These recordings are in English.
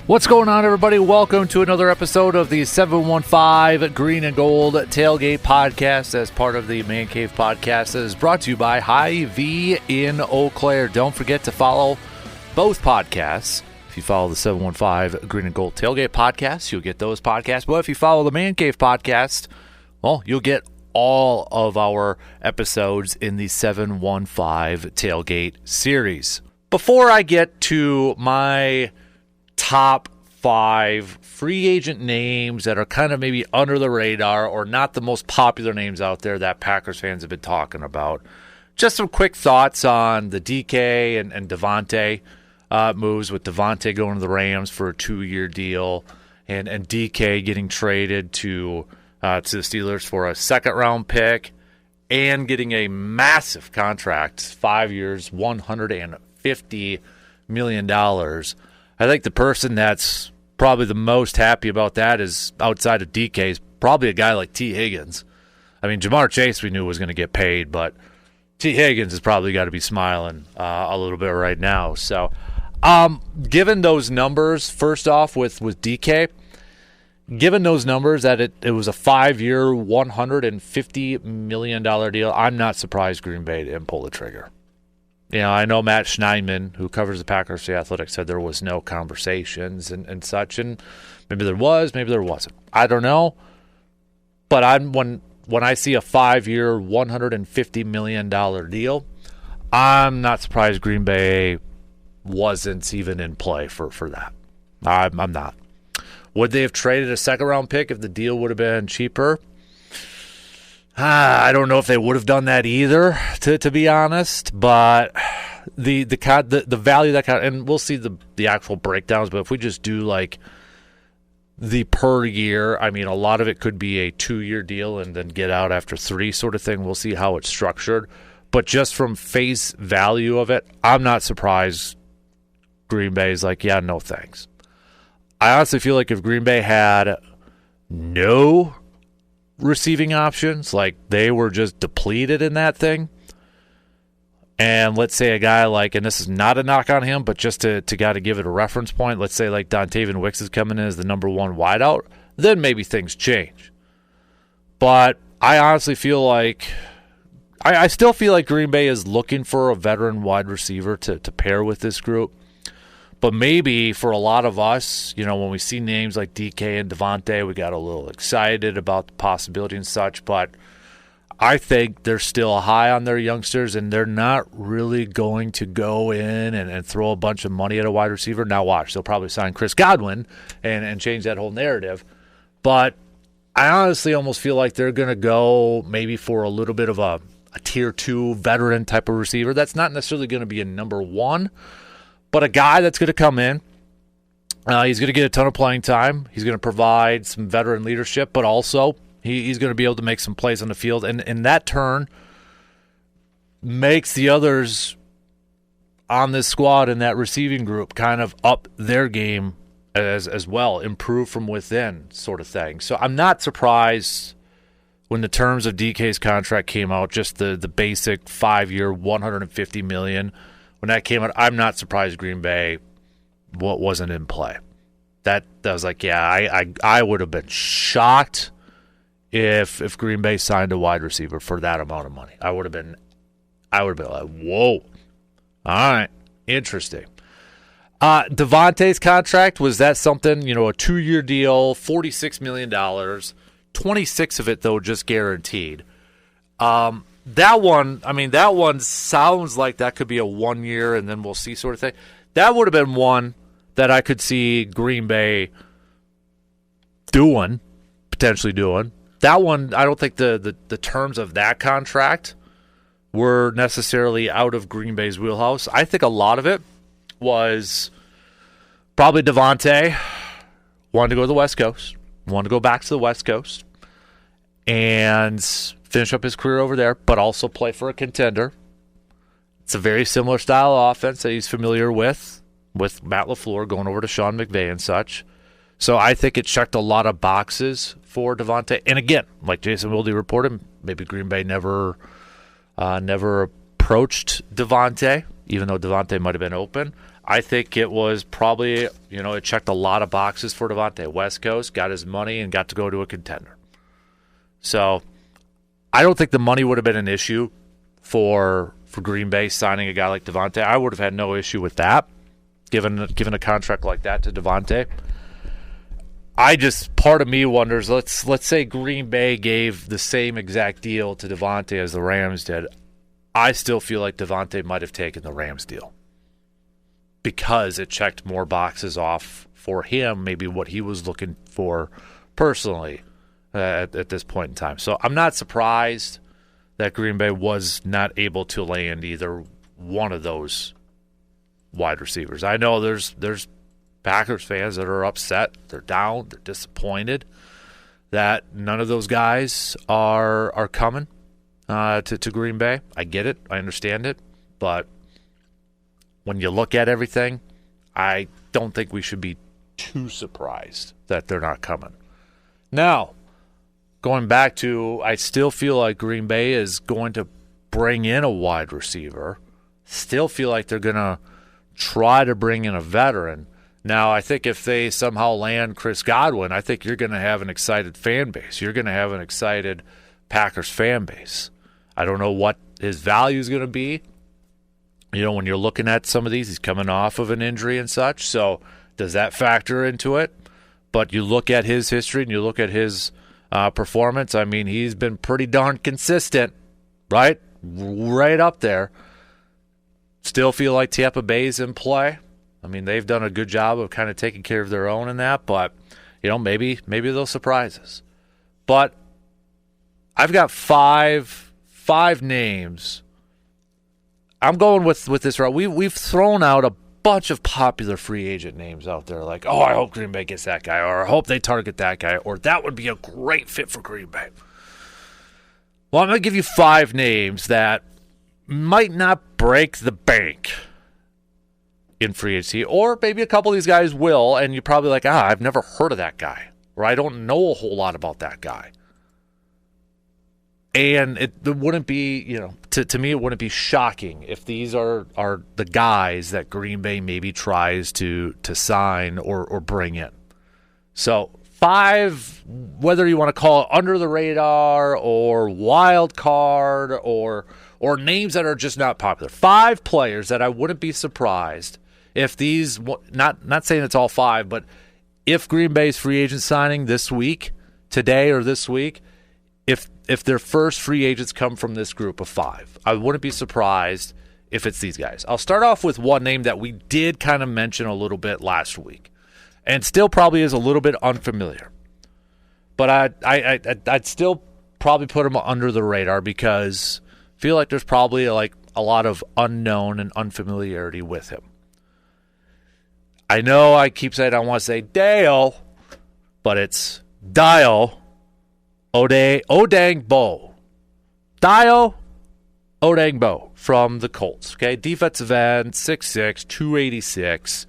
What's going on, everybody? Welcome to another episode of the 715 Green and Gold Tailgate Podcast as part of the Man Cave Podcast that is brought to you by Hy-Vee in Eau Claire. Don't forget to follow both podcasts. If you follow the 715 Green and Gold Tailgate Podcast, you'll get those podcasts. But if you follow the Man Cave Podcast, well, you'll get all of our episodes in the 715 Tailgate series. Before I get to my top 5 free agent names that are kind of maybe under the radar or not the most popular names out there that Packers fans have been talking about, just some quick thoughts on the DK and Davante moves, with Davante going to the Rams for a 2-year deal and DK getting traded to the Steelers for a second-round pick and getting a massive contract, 5 years, $150 million. I think the person that's probably the most happy about that is, outside of DK, is probably a guy like T. Higgins. I mean, Jamar Chase we knew was going to get paid, but T. Higgins has probably got to be smiling a little bit right now. So, given those numbers, first off with DK, given those numbers that it was a 5-year, $150 million deal, I'm not surprised Green Bay didn't pull the trigger. You know, I know Matt Schneidman, who covers the Packers for The Athletic, said there was no conversations and such, and maybe there was, maybe there wasn't. I don't know. But when I see a 5-year, $150 million deal, I'm not surprised Green Bay wasn't even in play for that. I'm not. Would they have traded a second-round pick if the deal would have been cheaper? I don't know if they would have done that either, to be honest. But the value of that kind, and we'll see the actual breakdowns. But if we just do like the per year, I mean, a lot of it could be a 2-year deal and then get out after 3 sort of thing. We'll see how it's structured. But just from face value of it, I'm not surprised Green Bay is like, yeah, no thanks. I honestly feel like if Green Bay had no receiving options, like they were just depleted in that thing, and let's say a guy like, and this is not a knock on him, but just to give it a reference point, let's say like Dontavian Wicks is coming in as the number 1 wideout, then maybe things change. But I honestly feel like I still feel like Green Bay is looking for a veteran wide receiver to pair with this group. But maybe for a lot of us, you know, when we see names like DK and Davante, we got a little excited about the possibility and such. But I think they're still high on their youngsters, and they're not really going to go in and throw a bunch of money at a wide receiver. Now watch, they'll probably sign Chris Godwin and change that whole narrative. But I honestly almost feel like they're going to go maybe for a little bit of a tier 2 veteran type of receiver. That's not necessarily going to be a number 1. But a guy that's going to come in, he's going to get a ton of playing time. He's going to provide some veteran leadership, but also he's going to be able to make some plays on the field. And that turn makes the others on this squad in that receiving group kind of up their game as well, improve from within sort of thing. So I'm not surprised when the terms of DK's contract came out, just the basic 5-year, $150 million. When that came out, I'm not surprised Green Bay wasn't in play. That was like, yeah, I would have been shocked if Green Bay signed a wide receiver for that amount of money. I would have been like, whoa, all right, interesting. Davante's contract, was that something, you know, a 2-year deal, $46 million, 26 of it though just guaranteed. That one sounds like that could be a 1-year and then we'll see sort of thing. That would have been one that I could see Green Bay potentially doing. That one, I don't think the terms of that contract were necessarily out of Green Bay's wheelhouse. I think a lot of it was probably Davante wanted to go to the West Coast, wanted to go back to the West Coast, and finish up his career over there, but also play for a contender. It's a very similar style of offense that he's familiar with Matt LaFleur going over to Sean McVay and such. So I think it checked a lot of boxes for Davante. And again, like Jason Wilde reported, maybe Green Bay never approached Davante, even though Davante might have been open. I think it was probably, it checked a lot of boxes for Davante. West Coast, got his money, and got to go to a contender. So I don't think the money would have been an issue for Green Bay signing a guy like Davante. I would have had no issue with that, given a contract like that to Davante. Part of me wonders, let's say Green Bay gave the same exact deal to Davante as the Rams did. I still feel like Davante might have taken the Rams deal because it checked more boxes off for him, maybe what he was looking for personally at this point in time. So I'm not surprised that Green Bay was not able to land either one of those wide receivers. I know there's Packers fans that are upset, they're down, they're disappointed that none of those guys are coming to Green Bay. I get it, I understand it, but when you look at everything, I don't think we should be too surprised that they're not coming. Now, going back to, I still feel like Green Bay is going to bring in a wide receiver. Still feel like they're going to try to bring in a veteran. Now, I think if they somehow land Chris Godwin, I think you're going to have an excited fan base. You're going to have an excited Packers fan base. I don't know what his value is going to be. When you're looking at some of these, he's coming off of an injury and such. So does that factor into it? But you look at his history and you look at his performance. I mean, he's been pretty darn consistent, right? Right up there. Still feel like Tampa Bay's in play. I mean, they've done a good job of kind of taking care of their own in that, but, maybe they'll surprise us. But I've got five names. I'm going with this route. We've thrown out a bunch of popular free agent names out there, like, oh, I hope Green Bay gets that guy, or I hope they target that guy, or that would be a great fit for Green Bay. Well, I'm going to give you 5 names that might not break the bank in free agency, or maybe a couple of these guys will, and you're probably like, I've never heard of that guy, or I don't know a whole lot about that guy. And it wouldn't be, to me, it wouldn't be shocking if these are the guys that Green Bay maybe tries to sign or bring in. So 5, whether you want to call it under the radar or wild card or names that are just not popular. 5 players that I wouldn't be surprised if these, not saying it's all 5, but if Green Bay's free agent signing this week, today or this week, if their first free agents come from this group of 5, I wouldn't be surprised if it's these guys. I'll start off with one name that we did kind of mention a little bit last week, and still probably is a little bit unfamiliar. But I'd still probably put him under the radar because I feel like there's probably like a lot of unknown and unfamiliarity with him. I know I keep saying I want to say Dale, but it's Dio Odangbo. Dio Odangbo from the Colts. Okay, defensive end, 6'6", 286.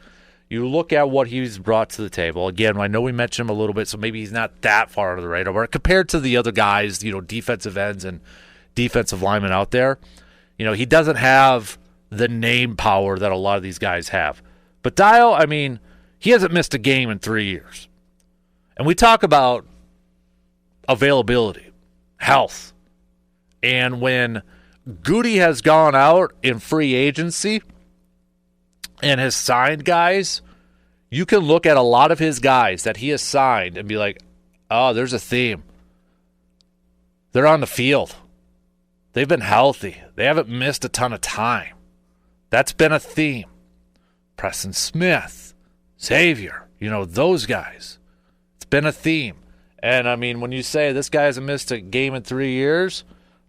You look at what he's brought to the table. Again, I know we mentioned him a little bit, so maybe he's not that far under the radar. But compared to the other guys, defensive ends and defensive linemen out there, he doesn't have the name power that a lot of these guys have. But Dio, I mean, he hasn't missed a game in 3 years. And we talk about availability, health. And when Goody has gone out in free agency and has signed guys, you can look at a lot of his guys that he has signed and be like, oh, there's a theme. They're on the field. They've been healthy. They haven't missed a ton of time. That's been a theme. Preston Smith, Xavier, those guys. It's been a theme. And, I mean, when you say this guy hasn't missed a game in 3 years,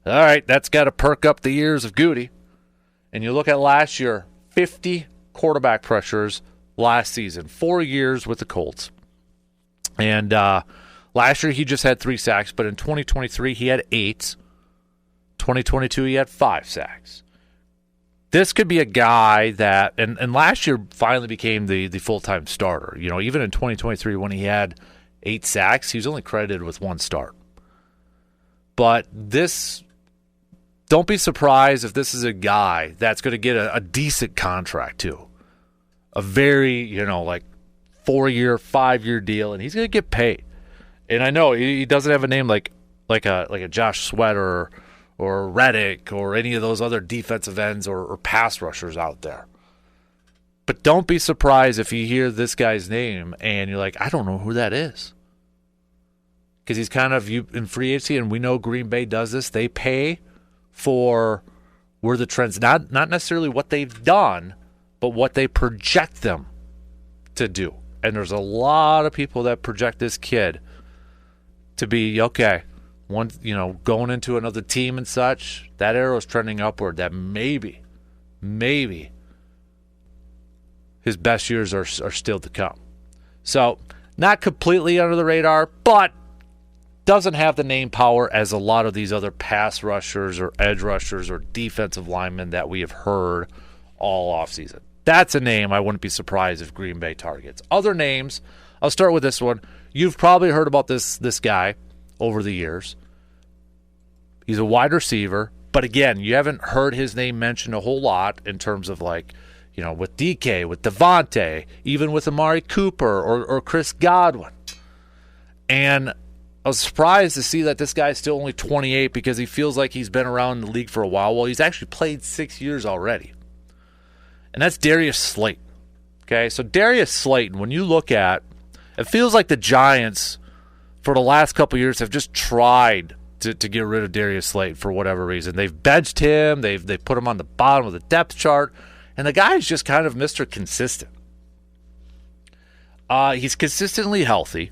all right, that's got to perk up the ears of Goody. And you look at last year, 50 quarterback pressures last season, 4 years with the Colts. And last year he just had 3 sacks, but in 2023 he had 8. 2022 he had 5 sacks. This could be a guy that, and last year finally became the full-time starter. Even in 2023 when he had 8 sacks, he was only credited with 1 start. But don't be surprised if this is a guy that's going to get a decent contract too. a very, like 4-year, 5-year deal, and he's going to get paid. And I know he doesn't have a name like a Josh Sweat or Reddick or any of those other defensive ends or pass rushers out there. But don't be surprised if you hear this guy's name and you're like, I don't know who that is. Because he's kind of in free agency, and we know Green Bay does this. They pay for where the trends, not necessarily what they've done, but what they project them to do. And there's a lot of people that project this kid to be, okay, going into another team and such, that arrow's trending upward, that maybe his best years are still to come. So, not completely under the radar, but doesn't have the name power as a lot of these other pass rushers or edge rushers or defensive linemen that we have heard all offseason. That's a name I wouldn't be surprised if Green Bay targets. Other names, I'll start with this one. You've probably heard about this guy over the years. He's a wide receiver, but again, you haven't heard his name mentioned a whole lot in terms of with DK, with Davante, even with Amari Cooper or Chris Godwin. And I was surprised to see that this guy's still only 28 because he feels like he's been around the league for a while. Well, he's actually played 6 years already. And that's Darius Slayton. Okay, so Darius Slayton, when you look at, it feels like the Giants for the last couple of years have just tried to get rid of Darius Slayton for whatever reason. They've benched him. They've put him on the bottom of the depth chart. And the guy's just kind of Mr. Consistent. He's consistently healthy.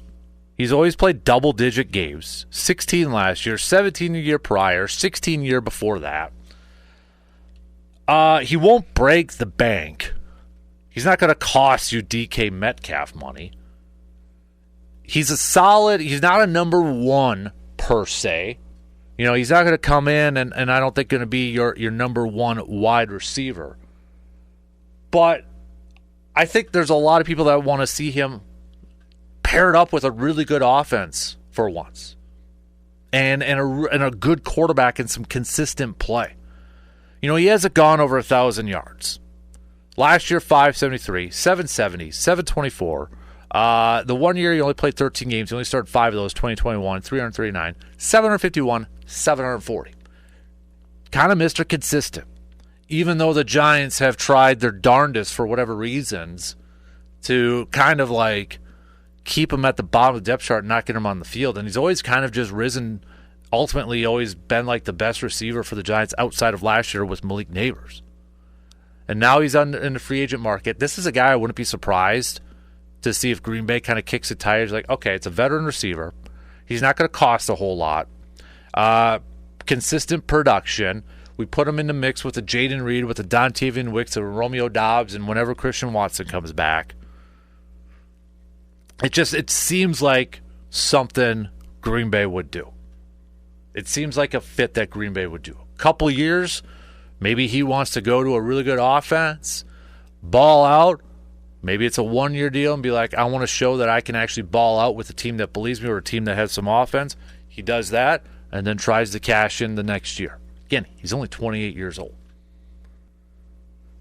He's always played double-digit games. 16 last year, 17 the year prior, 16 year before that. He won't break the bank. He's not going to cost you DK Metcalf money. He's not a number one per se. He's not going to come in and I don't think going to be your number one wide receiver. But I think there's a lot of people that want to see him paired up with a really good offense for once. And a good quarterback and some consistent play. He hasn't gone over 1,000 yards. Last year, 573, 770, 724. The 1 year he only played 13 games. He only started 5 of those, 2021, 339, 751, 740. Kind of Mr. Consistent. Even though the Giants have tried their darndest for whatever reasons to kind of keep him at the bottom of the depth chart and not get him on the field. And he's always kind of just risen, ultimately always been the best receiver for the Giants outside of last year with Malik Neighbors. And now he's in the free agent market. This is a guy I wouldn't be surprised to see if Green Bay kind of kicks the tires. Okay, it's a veteran receiver. He's not going to cost a whole lot. Consistent production. We put him in the mix with a Jaden Reed, with a Dontavian Wicks, a Romeo Dobbs, and whenever Christian Watson comes back. It seems like something Green Bay would do. It seems like a fit that Green Bay would do. A couple years, maybe he wants to go to a really good offense, ball out. Maybe it's a 1-year deal and be like, I want to show that I can actually ball out with a team that believes me or a team that has some offense. He does that and then tries to cash in the next year. Again, he's only 28 years old.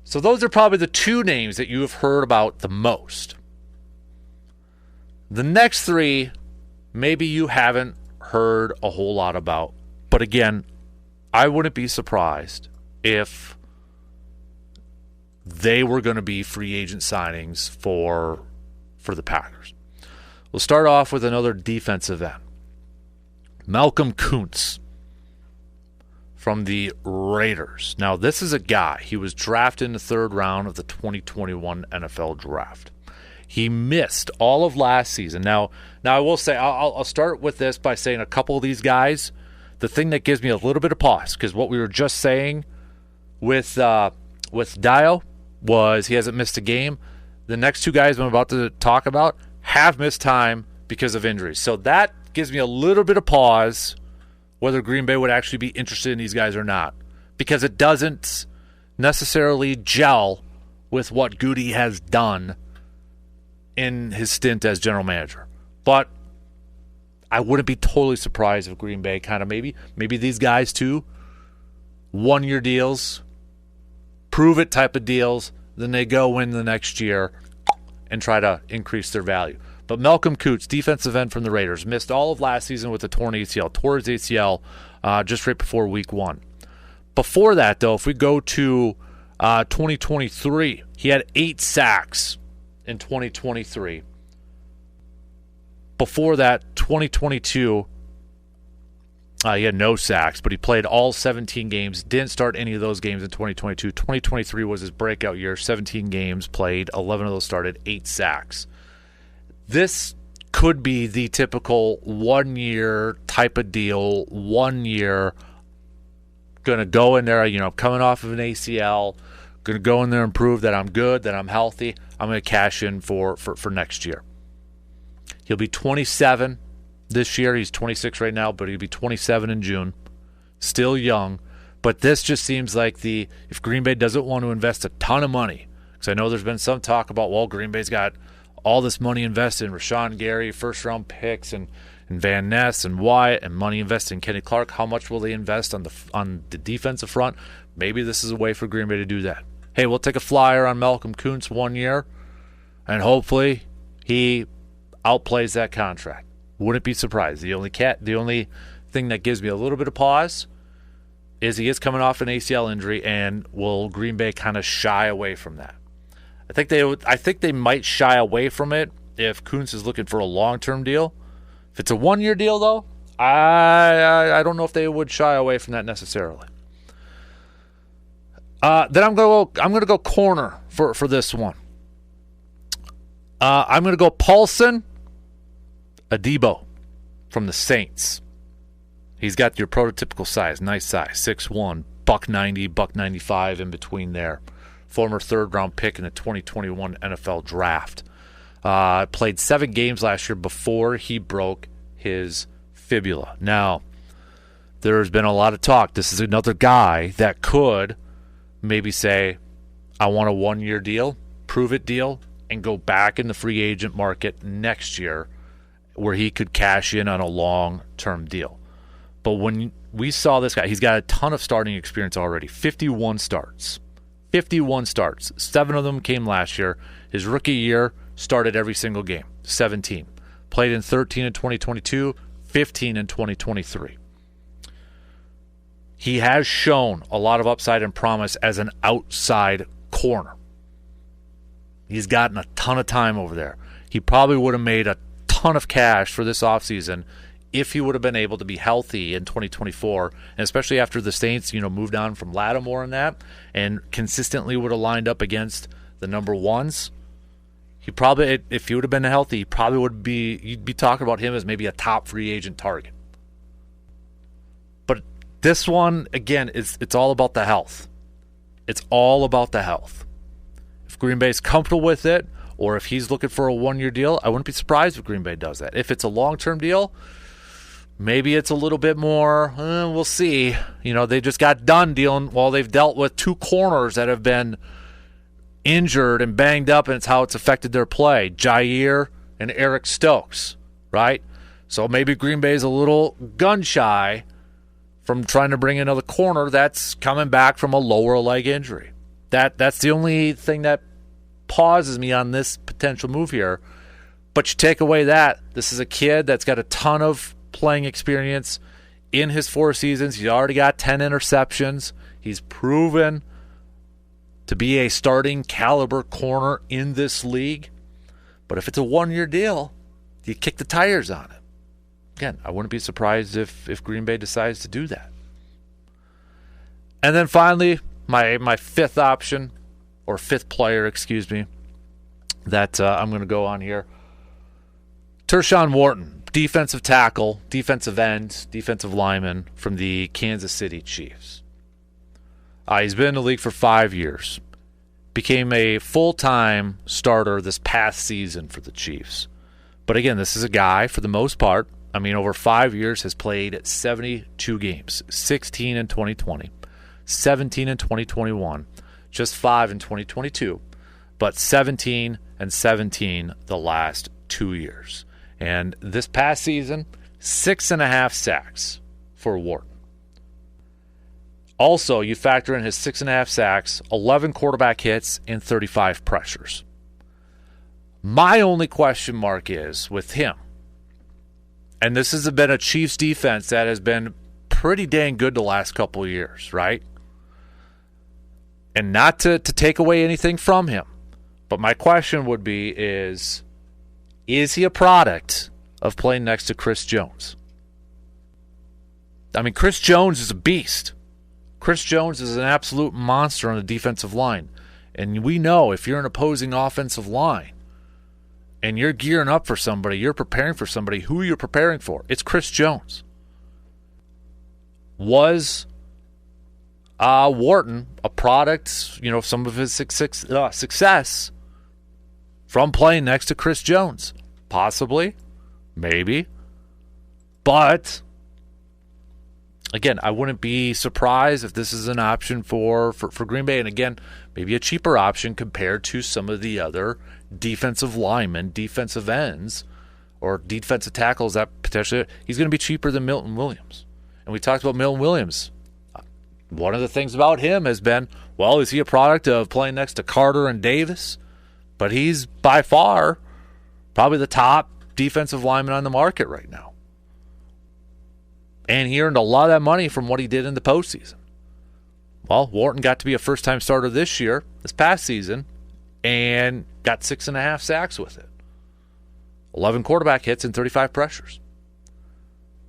So those are probably the two names that you have heard about the most. The next three, maybe you haven't heard a whole lot about. But again, I wouldn't be surprised if they were going to be free agent signings for the Packers. We'll start off with another defensive end. Malcolm Kuntz from the Raiders. Now, this is a guy. He was drafted in the 3rd round of the 2021 NFL Draft. He missed all of last season. Now I will say, I'll start with this by saying a couple of these guys, the thing that gives me a little bit of pause, because what we were just saying with Dio was he hasn't missed a game. The next two guys I'm about to talk about have missed time because of injuries. So that gives me a little bit of pause whether Green Bay would actually be interested in these guys or not, because it doesn't necessarily gel with what Goody has done in his stint as general manager. But I wouldn't be totally surprised if Green Bay kind of maybe these guys too, 1-year deals, prove it type of deals, then they go in the next year and try to increase their value. But Malcolm Koonce, defensive end from the Raiders, missed all of last season with a torn ACL, tore his ACL just right before week 1. Before that, though, if we go to 2023, he had 8 sacks in 2023. Before that, 2022, he had no sacks, but he played all 17 games, didn't start any of those games in 2022. 2023 was his breakout year, 17 games played, 11 of those started, 8 sacks. This could be the typical 1-year type of deal, 1 year, going to go in there, coming off of an ACL, going to go in there and prove that I'm good, that I'm healthy. I'm going to cash in for next year. He'll be 27 this year. He's 26 right now, but he'll be 27 in June. Still young. But this just seems like if Green Bay doesn't want to invest a ton of money, because I know there's been some talk about, well, Green Bay's got all this money invested in Rashawn Gary, first-round picks, and Van Ness and Wyatt, and money invested in Kenny Clark. How much will they invest on the defensive front? Maybe this is a way for Green Bay to do that. Hey, we'll take a flyer on Malcolm Koonce 1 year, and hopefully he outplays that contract. Wouldn't be surprised. The only thing that gives me a little bit of pause is he is coming off an ACL injury, and will Green Bay kind of shy away from that? I think they might shy away from it if Koonce is looking for a long-term deal. If it's a 1-year deal, though, I don't know if they would shy away from that necessarily. Then I'm gonna go corner for this one. I'm gonna go Paulson Adebo from the Saints. He's got your prototypical size, nice size, 6'1", $190, $195 in between there. Former third-round pick in the 2021 NFL Draft. Played 7 games last year before he broke his fibula. Now, there's been a lot of talk. This is another guy that could maybe say, I want a 1-year deal, prove-it deal, and go back in the free agent market next year where he could cash in on a long-term deal. But when we saw this guy, he's got a ton of starting experience already, 51 starts. 51 starts. 7 of them came last year. His rookie year started every single game, 17. Played in 13 in 2022, 15 in 2023. He has shown a lot of upside and promise as an outside corner. He's gotten a ton of time over there. He probably would have made a ton of cash for this offseason if he would have been able to be healthy in 2024, and especially after the Saints, moved on from Lattimore and that, and consistently would have lined up against the number ones. He probably, if he would have been healthy, he probably would be. You'd be talking about him as maybe a top free agent target. But this one, again, it's all about the health. It's all about the health. If Green Bay's comfortable with it, or if he's looking for a 1-year deal, I wouldn't be surprised if Green Bay does that. If it's a long-term deal, maybe it's a little bit more, we'll see. They just got done they've dealt with 2 corners that have been injured and banged up, and it's how it's affected their play. Jair and Eric Stokes, right? So maybe Green Bay's a little gun-shy from trying to bring another corner that's coming back from a lower leg injury. That's the only thing that pauses me on this potential move here. But you take away that, this is a kid that's got a ton of playing experience in his 4 seasons. He's already got 10 interceptions. He's proven to be a starting caliber corner in this league. But if it's a 1-year deal, you kick the tires on it. Again, I wouldn't be surprised if Green Bay decides to do that. And then finally, my fifth option, or fifth player, that I'm going to go on here. Tershawn Wharton, defensive tackle, defensive end, defensive lineman from the Kansas City Chiefs. He's been in the league for 5 years. Became a full-time starter this past season for the Chiefs. But again, this is a guy, for the most part, over 5 years, has played 72 games, 16 in 2020, 17 in 2021, just 5 in 2022, but 17 and 17 the last 2 years. And this past season, 6.5 sacks for Wharton. Also, you factor in his 6.5 sacks, 11 quarterback hits, and 35 pressures. My only question mark is with him, and this has been a Chiefs defense that has been pretty dang good the last couple of years, right? And not to take away anything from him, but my question would be is he a product of playing next to Chris Jones? I mean, Chris Jones is a beast. Chris Jones is an absolute monster on the defensive line. And we know if you're an opposing offensive line and you're gearing up for somebody, you're preparing for somebody, who you're preparing for, it's Chris Jones. Was Wharton a product, some of his success from playing next to Chris Jones? Possibly. Maybe. But again, I wouldn't be surprised if this is an option for Green Bay. And again, maybe a cheaper option compared to some of the other defensive linemen, defensive ends, or defensive tackles that potentially he's going to be cheaper than Milton Williams. And we talked about Milton Williams. One of the things about him has been, well, is he a product of playing next to Carter and Davis? But he's by far probably the top defensive lineman on the market right now. And he earned a lot of that money from what he did in the postseason. Well, Wharton got to be a first-time starter this past season, and got 6.5 sacks with it. 11 quarterback hits and 35 pressures.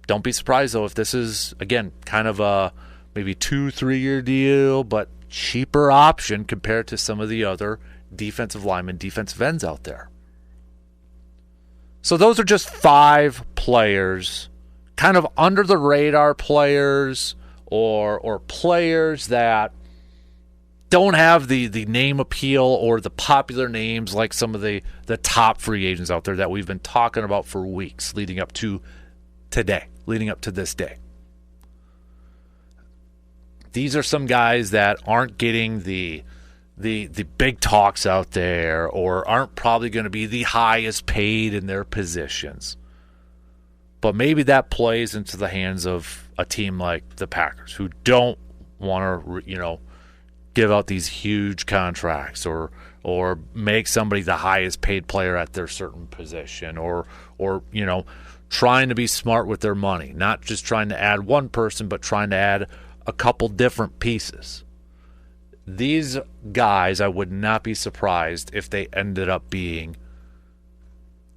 Don't be surprised, though, if this is, again, kind of a maybe 2-3 year deal, but cheaper option compared to some of the other defensive linemen, defensive ends out there. So those are just 5 players, kind of under the radar players, or players that don't have the name appeal or the popular names like some of the top free agents out there that we've been talking about for weeks leading up to today, leading up to this day. These are some guys that aren't getting the big talks out there, or aren't probably going to be the highest paid in their positions. But maybe that plays into the hands of a team like the Packers, who don't want to, give out these huge contracts or make somebody the highest paid player at their certain position, or trying to be smart with their money, not just trying to add one person, but trying to add a couple different pieces. These guys, I would not be surprised if they ended up being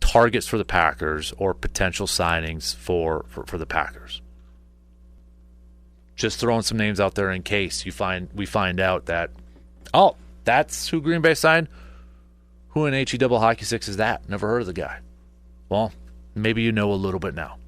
targets for the Packers or potential signings for the Packers. Just throwing some names out there in case we find out that, oh, that's who Green Bay signed. Who in HE double hockey 6 is that? Never heard of the guy. Well, maybe you know a little bit now.